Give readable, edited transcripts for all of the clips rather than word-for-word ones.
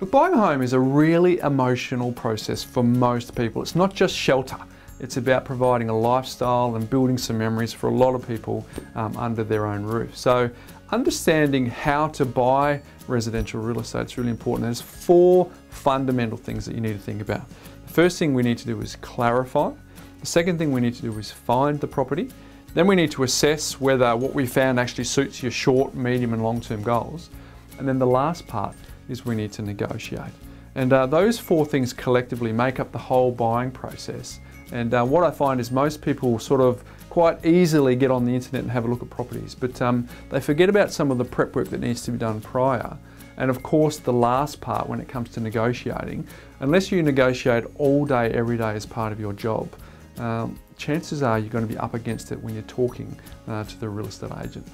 But buying a home is a really emotional process for most people. It's not just shelter. It's about providing a lifestyle and building some memories for a lot of people under their own roof. So understanding how to buy residential real estate is really important. There's 4 fundamental things that you need to think about. The first thing we need to do is clarify. The second thing we need to do is find the property. Then we need to assess whether what we found actually suits your short, medium and long-term goals. And then the last part is we need to negotiate. And those 4 things collectively make up the whole buying process. And what I find is most people sort of quite easily get on the internet and have a look at properties, but they forget about some of the prep work that needs to be done prior. And of course, the last part when it comes to negotiating, unless you negotiate all day, every day as part of your job, chances are you're going to be up against it when you're talking to the real estate agent.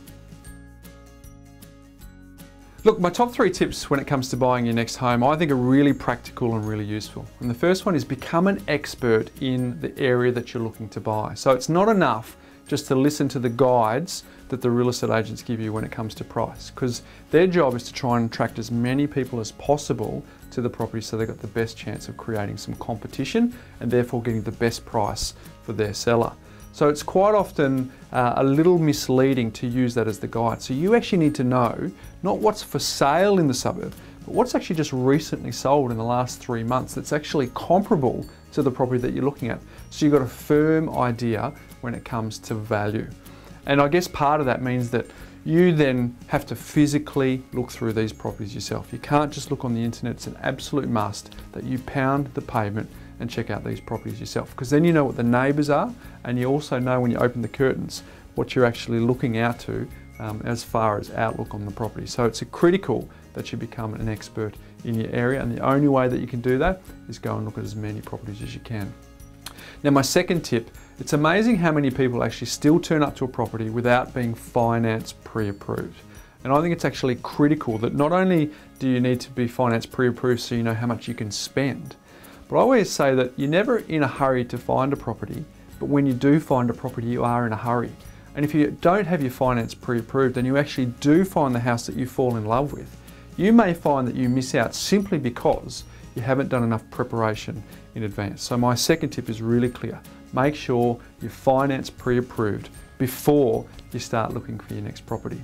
Look, my top 3 tips when it comes to buying your next home, I think are really practical and really useful. And the first one is become an expert in the area that you're looking to buy. So it's not enough just to listen to the guides that the real estate agents give you when it comes to price, because their job is to try and attract as many people as possible to the property so they've got the best chance of creating some competition and therefore getting the best price for their seller. So it's quite often a little misleading to use that as the guide. So you actually need to know not what's for sale in the suburb, but what's actually just recently sold in the last 3 months that's actually comparable to the property that you're looking at. So you've got a firm idea when it comes to value. And I guess part of that means that you then have to physically look through these properties yourself. You can't just look on the internet. It's an absolute must that you pound the pavement and check out these properties yourself, because then you know what the neighbours are, and you also know when you open the curtains what you're actually looking out to as far as outlook on the property. So it's critical that you become an expert in your area, and the only way that you can do that is go and look at as many properties as you can. Now, my second tip, it's amazing how many people actually still turn up to a property without being finance pre-approved. And I think it's actually critical that not only do you need to be finance pre-approved so you know how much you can spend, but I always say that you're never in a hurry to find a property, but when you do find a property, you are in a hurry. And if you don't have your finance pre-approved and you actually do find the house that you fall in love with, you may find that you miss out simply because you haven't done enough preparation in advance. So my second tip is really clear. Make sure you're finance pre-approved before you start looking for your next property.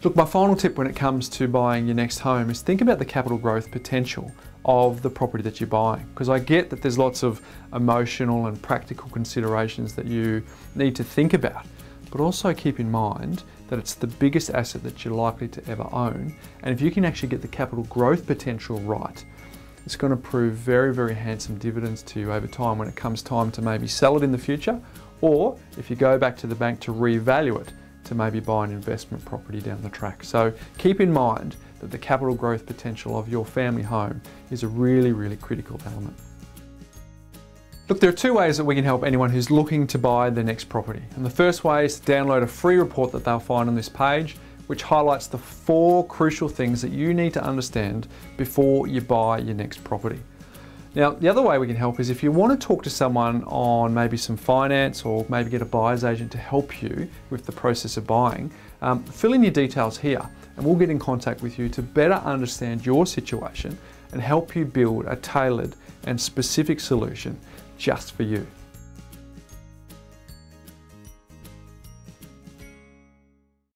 Look, my final tip when it comes to buying your next home is think about the capital growth potential of the property that you're buying, because I get that there's lots of emotional and practical considerations that you need to think about, but also keep in mind that it's the biggest asset that you're likely to ever own, and if you can actually get the capital growth potential right, it's going to prove very, very handsome dividends to you over time when it comes time to maybe sell it in the future, or if you go back to the bank to revalue it to maybe buy an investment property down the track. So keep in mind that the capital growth potential of your family home is a really, really critical element. Look, there are 2 ways that we can help anyone who's looking to buy their next property. And the first way is to download a free report that they'll find on this page, which highlights the 4 crucial things that you need to understand before you buy your next property. Now, the other way we can help is if you want to talk to someone on maybe some finance or maybe get a buyer's agent to help you with the process of buying, fill in your details here and we'll get in contact with you to better understand your situation and help you build a tailored and specific solution just for you.